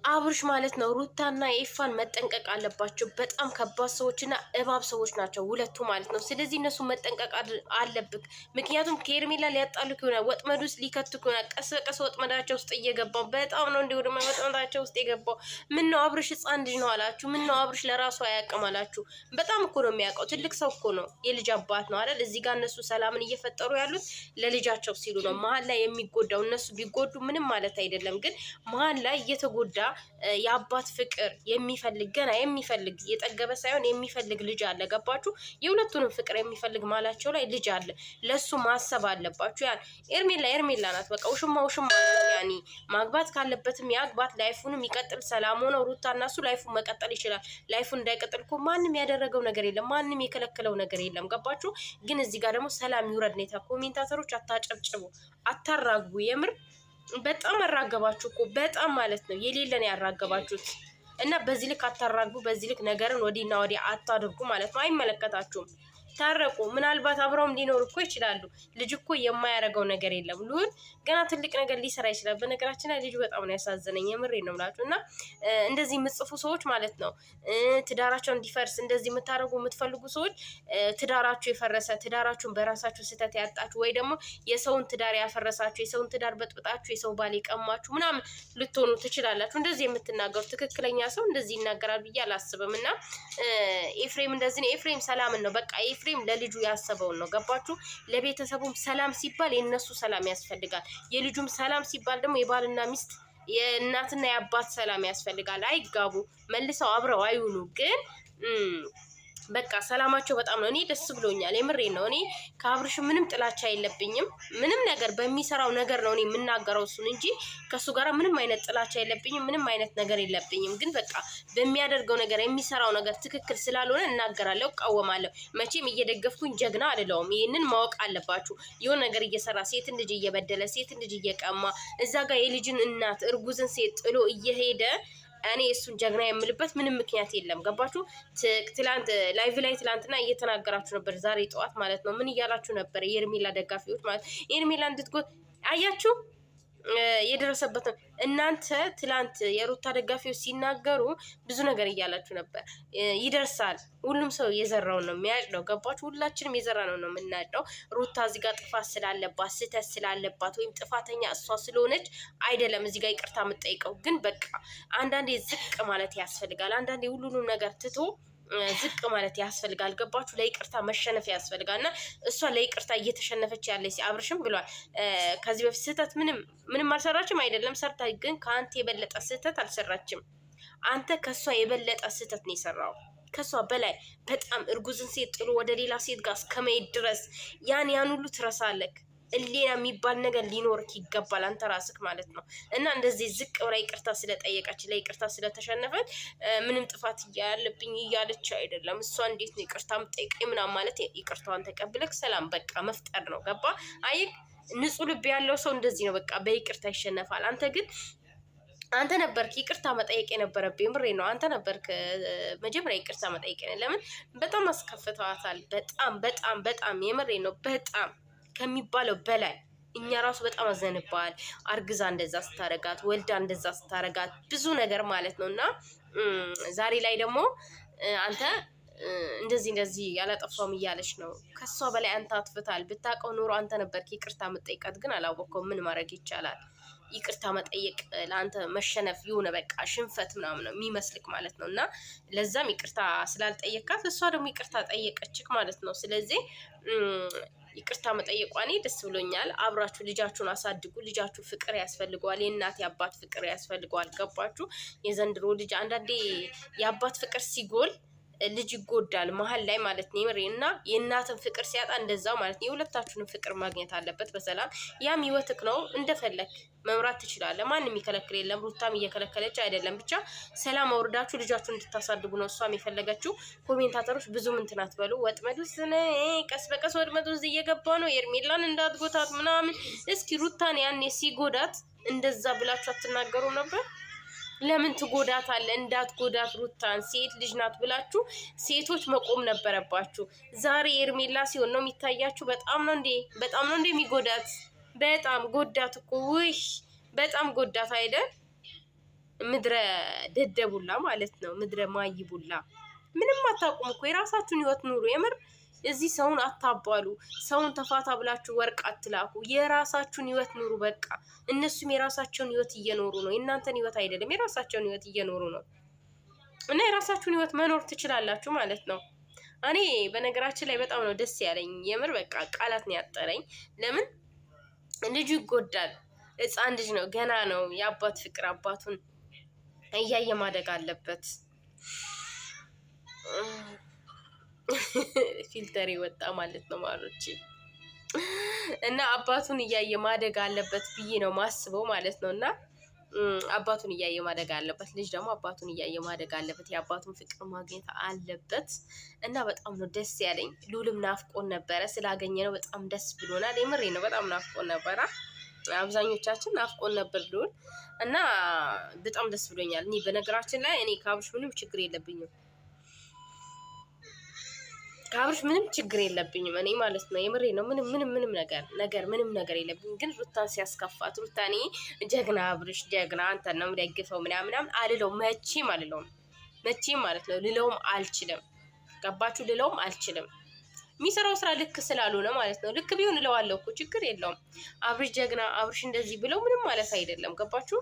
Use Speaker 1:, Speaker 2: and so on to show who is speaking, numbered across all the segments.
Speaker 1: አብርሽ ማለት ነው ሩታና ኤፋን መጠንቀቅ አለባቸው። በጣም ከባድ ሰዎችና እባብ ሰዎች ናቸው ሁለቱ ማለት ነው። ስለዚህ እነሱ መጠንቀቅ አለብክ። ምክንያቱም ከኤርሜላ ሊያጣሉክ ይሆናል፣ ወጥመድ ውስጥ ሊከቱክ ይሆናል። ቀስ በቀስ ወጥመዳቸው ውስጥ እየገባው በጣም ነው እንዲሁ ደግሞ ወጥመዳቸው ውስጥ የገባው። ምን ነው አብርሽ ህፃን ልጅ ነው አላችሁ? ምን ነው አብርሽ ለራሱ አያውቅም አላችሁ? በጣም እኮ ነው የሚያውቀው። ትልቅ ሰው እኮ ነው፣ የልጅ አባት ነው አይደል? እዚህ ጋር እነሱ ሰላምን እየፈጠሩ ያሉት ለልጃቸው ሲሉ ነው። መሀል ላይ የሚጎዳው እነሱ ቢጎዱ ምንም ማለት አይደለም፣ ግን መሀል ላይ እየተጎዳ የአባት ፍቅር የሚፈልግ ገና የሚፈልግ የጠገበ ሳይሆን የሚፈልግ ልጅ አለ። ገባችሁ? የሁለቱንም ፍቅር የሚፈልግ ማላቸው ላይ ልጅ አለ። ለሱ ማሰብ አለባችሁ። ያን ኤርሜላ ናት። በቃ ውሽማ ያኒ ማግባት ካለበትም ያግባት፣ ላይፉንም ይቀጥል። ሰላም ሆነው ሩታ እና እሱ ላይፉን መቀጠል ይችላል። ላይፉን እንዳይቀጥል እኮ ማንም ያደረገው ነገር የለም፣ ማንም የከለከለው ነገር የለም። ገባችሁ? ግን እዚህ ጋር ደግሞ ሰላም ይውረድ ነው። ኮሜንታተሮች አታጨብጭቡ፣ አታራግቡ። የምር በጣም አራገባችሁ እኮ በጣም ማለት ነው። የሌለን ያራገባችሁት እና በዚህ ልክ አታራግቡ። በዚህ ልክ ነገርን ወዲና ወዲያ አታድርጉ ማለት ነው። አይመለከታችሁም። ታረቁ። ምናልባት አብረውም ሊኖሩ እኮ ይችላሉ። ልጅ እኮ የማያደርገው ነገር የለም። ልሁን ገና ትልቅ ነገር ሊሰራ ይችላል። በነገራችን ላይ ልጁ በጣም ነው ያሳዘነኝ። የምሬ ነው የምላችሁ። እና እንደዚህ የምትጽፉ ሰዎች ማለት ነው ትዳራቸው እንዲፈርስ እንደዚህ የምታደርጉ የምትፈልጉ ሰዎች ትዳራችሁ የፈረሰ ትዳራችሁን በራሳችሁ ስህተት ያጣችሁ ወይ ደግሞ የሰውን ትዳር ያፈረሳችሁ የሰውን ትዳር በጥብጣችሁ የሰው ባል የቀማችሁ ምናምን ልትሆኑ ትችላላችሁ። እንደዚህ የምትናገሩ ትክክለኛ ሰው እንደዚህ ይናገራል ብዬ አላስብም። እና ኤፍሬም እንደዚህ ነው። ኤፍሬም ሰላምን ነው በቃ ኤፍሬም ለልጁ ያሰበውን ነው። ገባችሁ? ለቤተሰቡም ሰላም ሲባል የነሱ ሰላም ያስፈልጋል። የልጁም ሰላም ሲባል ደግሞ የባልና ሚስት የእናትና የአባት ሰላም ያስፈልጋል። አይጋቡ፣ መልሰው አብረው አይውሉ። ግን በቃ ሰላማቸው በጣም ነው። እኔ ደስ ብሎኛል። የምሬን ነው። እኔ ከአብርሽ ምንም ጥላቻ የለብኝም። ምንም ነገር በሚሰራው ነገር ነው እኔ የምናገረው እሱን እንጂ ከሱ ጋር ምንም አይነት ጥላቻ የለብኝም። ምንም አይነት ነገር የለብኝም። ግን በቃ በሚያደርገው ነገር የሚሰራው ነገር ትክክል ስላልሆነ እናገራለሁ፣ እቃወማለሁ። መቼም እየደገፍኩኝ ጀግና አይደለሁም። ይህንን ማወቅ አለባችሁ። የሆነ ነገር እየሰራ ሴትን ልጅ እየበደለ ሴትን ልጅ እየቀማ እዛ ጋር የልጅን እናት እርጉዝን ሴት ጥሎ እየሄደ እኔ እሱን ጀግና የምልበት ምንም ምክንያት የለም። ገባችሁ? ትላንት ላይቭ ላይ ትላንትና እየተናገራችሁ ነበር፣ ዛሬ ጠዋት ማለት ነው። ምን እያላችሁ ነበር? የኤርሜላ ደጋፊዎች ማለት ኤርሜላ እንድትጎት አያችሁ የደረሰበት ነው። እናንተ ትላንት የሩታ ደጋፊዎች ሲናገሩ ብዙ ነገር እያላችሁ ነበር። ይደርሳል። ሁሉም ሰው የዘራውን ነው የሚያጭደው። ገባችሁ? ሁላችንም የዘራነው ነው የምናጭደው። ሩታ እዚህ ጋር ጥፋት ስላለባት ስህተት ስላለባት ወይም ጥፋተኛ እሷ ስለሆነች አይደለም እዚህ ጋር ይቅርታ የምጠይቀው። ግን በቃ አንዳንዴ ዝቅ ማለት ያስፈልጋል። አንዳንዴ ሁሉንም ነገር ትቶ ዝቅ ማለት ያስፈልጋል። ገባችሁ? ለይቅርታ መሸነፍ ያስፈልጋል። እና እሷ ለይቅርታ እየተሸነፈች ያለች አብርሽም ብሏል። ከዚህ በፊት ስህተት ምንም አልሰራችም አይደለም፣ ሰርታ ግን ከአንተ የበለጠ ስህተት አልሰራችም። አንተ ከእሷ የበለጠ ስህተት ነው የሰራው፣ ከሷ በላይ በጣም እርጉዝን ሴት ጥሎ ወደ ሌላ ሴት ጋር እስከመሄድ ድረስ ያን ሁሉ ትረሳለክ። ሌላ የሚባል ነገር ሊኖርክ ይገባል፣ አንተ ራስክ ማለት ነው። እና እንደዚህ ዝቅ ብላ ይቅርታ ስለጠየቀች ለይቅርታ ስለተሸነፈች ምንም ጥፋት ያለብኝ እያለች አይደለም። እሷ እንዴት ነው ይቅርታ የምጠይቀኝ ምናምን ማለት ይቅርታዋን ተቀብለክ ሰላም በቃ መፍጠር ነው። ገባ? አይ ንጹህ ልብ ያለው ሰው እንደዚህ ነው፣ በቃ በይቅርታ ይሸነፋል። አንተ ነበርክ ይቅርታ መጠየቅ የነበረብህ። የምሬ ነው። አንተ ነበርክ መጀመሪያ ይቅርታ መጠየቅ። ለምን? በጣም አስከፍተዋታል። በጣም የምሬ ነው። በጣም ከሚባለው በላይ እኛ ራሱ በጣም አዘንባል። አርግዛ እንደዛ ስታረጋት፣ ወልዳ እንደዛ ስታረጋት ብዙ ነገር ማለት ነው። እና ዛሬ ላይ ደግሞ አንተ እንደዚህ ያላጠፋውም እያለች ነው። ከሷ በላይ አንተ አጥፍታል። ብታውቀው ኖሮ አንተ ነበርክ ይቅርታ መጠየቃት። ግን አላወቀውም። ምን ማድረግ ይቻላል? ይቅርታ መጠየቅ ለአንተ መሸነፍ የሆነ በቃ ሽንፈት ምናምን ነው የሚመስልክ ማለት ነው። እና ለዛም ይቅርታ ስላልጠየቃት እሷ ደግሞ ይቅርታ ጠየቀችክ ማለት ነው። ስለዚህ ይቅርታ መጠየቋ እኔ ደስ ብሎኛል። አብራችሁ ልጃችሁን አሳድጉ። ልጃችሁ ፍቅር ያስፈልገዋል። የእናት የአባት ፍቅር ያስፈልገዋል። ገባችሁ? የዘንድሮ ልጅ አንዳንዴ የአባት ፍቅር ሲጎል ልጅ ይጎዳል መሀል ላይ ማለት ነው። እና የእናትን ፍቅር ሲያጣ እንደዛው ማለት ነው። የሁለታችሁንም ፍቅር ማግኘት አለበት በሰላም። ያም ህይወትክ ነው፣ እንደፈለክ መምራት ትችላለህ። ማንም የሚከለክል የለም። ሩታም እየከለከለች አይደለም። ብቻ ሰላም አውርዳችሁ ልጃችሁን እንድታሳድጉ ነው እሷም የፈለገችው። ኮሜንታተሮች ብዙም እንትን አትበሉ። ወጥመዱ ቀስ በቀስ ወጥመዱ እዚህ እየገባ ነው። ኤርሜላን እንዳትጎታት ምናምን። እስኪ ሩታን ያኔ ሲጎዳት እንደዛ ብላችሁ አትናገሩ ነበር? ለምን ትጎዳታለህ? እንዳትጎዳት ሩታን ሴት ልጅ ናት ብላችሁ ሴቶች መቆም ነበረባችሁ። ዛሬ ኤርሜላ ሲሆን ነው የሚታያችሁ። በጣም ነው እንዴ የሚጎዳት። በጣም ጎዳት እኮ ውይ፣ በጣም ጎዳት አይደል? ምድረ ደደቡላ ማለት ነው። ምድረ ማይቡላ ምንም አታውቁም እኮ የራሳችሁን ህይወት ኑሩ። የምር እዚህ ሰውን አታባሉ። ሰውን ተፋታ ብላችሁ ወርቅ አትላኩ። የራሳችሁን ህይወት ኑሩ በቃ። እነሱም የራሳቸውን ህይወት እየኖሩ ነው። የእናንተን ህይወት አይደለም፣ የራሳቸውን ህይወት እየኖሩ ነው። እና የራሳችሁን ህይወት መኖር ትችላላችሁ ማለት ነው። እኔ በነገራችን ላይ በጣም ነው ደስ ያለኝ። የምር በቃ ቃላት ነው ያጠረኝ። ለምን ልጁ ይጎዳል። ህፃን ልጅ ነው፣ ገና ነው። የአባት ፍቅር አባቱን እያየ ማደግ አለበት። ፊልተር ወጣ ማለት ነው ማሮቼ። እና አባቱን እያየ ማደግ አለበት ብዬ ነው ማስበው ማለት ነው። እና አባቱን እያየ ማደግ አለበት። ልጅ ደግሞ አባቱን እያየ ማደግ አለበት። የአባቱን ፍቅር ማግኘት አለበት። እና በጣም ነው ደስ ያለኝ። ሉልም ናፍቆን ነበረ፣ ስላገኘ ነው በጣም ደስ ብሎናል። የምሬ ነው፣ በጣም ናፍቆን ነበረ። አብዛኞቻችን ናፍቆን ነበር ሉል እና በጣም ደስ ብሎኛል። እኔ በነገራችን ላይ እኔ ከአብርሽ ምንም ችግር የለብኝም። ከአብርሽ ምንም ችግር የለብኝም እኔ ማለት ነው። የምሬ ነው። ምንም ነገር የለብኝም። ግን ሩታን ሲያስከፋት ሩታኔ ጀግና አብርሽ ጀግና አንተን ነው ደግፈው ምናምን አልለውም። መቼም ማለት ነው ልለውም አልችልም። ገባችሁ? ልለውም አልችልም። የሚሰራው ስራ ልክ ስላልሆነ ማለት ነው። ልክ ቢሆን እለዋለሁ እኮ ችግር የለውም። አብርሽ ጀግና አብርሽ እንደዚህ ብለው ምንም ማለት አይደለም። ገባችሁ?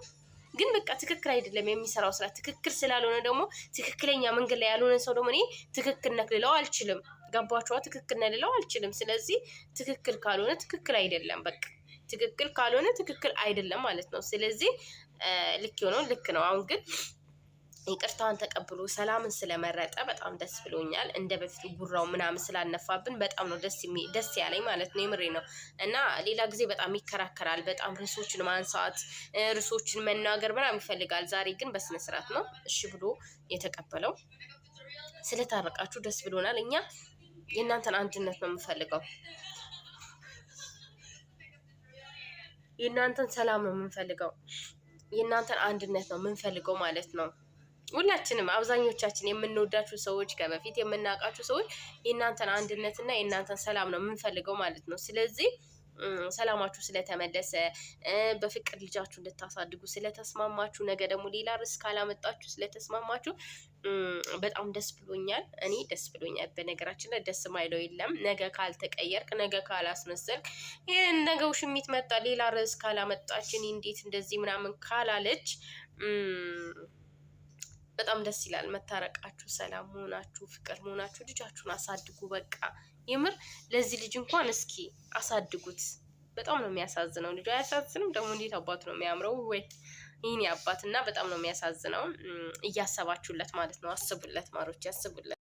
Speaker 1: ግን በቃ ትክክል አይደለም የሚሰራው ስራ ትክክል ስላልሆነ ደግሞ ትክክለኛ መንገድ ላይ ያልሆነ ሰው ደግሞ እኔ ትክክል ነህ ልለው አልችልም። ገባችኋ? ትክክል ነህ ልለው አልችልም። ስለዚህ ትክክል ካልሆነ ትክክል አይደለም። በቃ ትክክል ካልሆነ ትክክል አይደለም ማለት ነው። ስለዚህ ልክ የሆነው ልክ ነው። አሁን ግን ይቅርታዋን ተቀብሎ ሰላምን ስለመረጠ በጣም ደስ ብሎኛል። እንደ በፊቱ ጉራው ምናምን ስላነፋብን በጣም ነው ደስ ያለኝ ማለት ነው። የምሬ ነው። እና ሌላ ጊዜ በጣም ይከራከራል። በጣም ርዕሶችን ማንሳት፣ ርዕሶችን መናገር ምናምን ይፈልጋል። ዛሬ ግን በስነ ስርዓት ነው እሺ ብሎ የተቀበለው። ስለታረቃችሁ ደስ ብሎናል። እኛ የእናንተን አንድነት ነው የምንፈልገው። የእናንተን ሰላም ነው የምንፈልገው። የእናንተን አንድነት ነው የምንፈልገው ማለት ነው። ሁላችንም አብዛኞቻችን የምንወዳችሁ ሰዎች ከበፊት የምናውቃችሁ ሰዎች የእናንተን አንድነትና የእናንተን ሰላም ነው የምንፈልገው ማለት ነው። ስለዚህ ሰላማችሁ ስለተመለሰ በፍቅር ልጃችሁ እንድታሳድጉ ስለተስማማችሁ፣ ነገ ደግሞ ሌላ ርዕስ ካላመጣችሁ ስለተስማማችሁ በጣም ደስ ብሎኛል። እኔ ደስ ብሎኛል። በነገራችን ላይ ደስ ማይለው የለም። ነገ ካልተቀየርክ፣ ነገ ካላስመሰልክ፣ ይህን ነገ ውሽሚት መጣ ሌላ ርዕስ ካላመጣች፣ እኔ እንዴት እንደዚህ ምናምን ካላለች በጣም ደስ ይላል። መታረቃችሁ፣ ሰላም መሆናችሁ፣ ፍቅር መሆናችሁ፣ ልጃችሁን አሳድጉ። በቃ የምር ለዚህ ልጅ እንኳን እስኪ አሳድጉት። በጣም ነው የሚያሳዝነው። ልጁ አያሳዝንም? ደግሞ እንዴት አባቱ ነው የሚያምረው! ወይ ይህኔ አባትና በጣም ነው የሚያሳዝነው። እያሰባችሁለት ማለት ነው። አስቡለት ማሮች፣ ያስቡለት።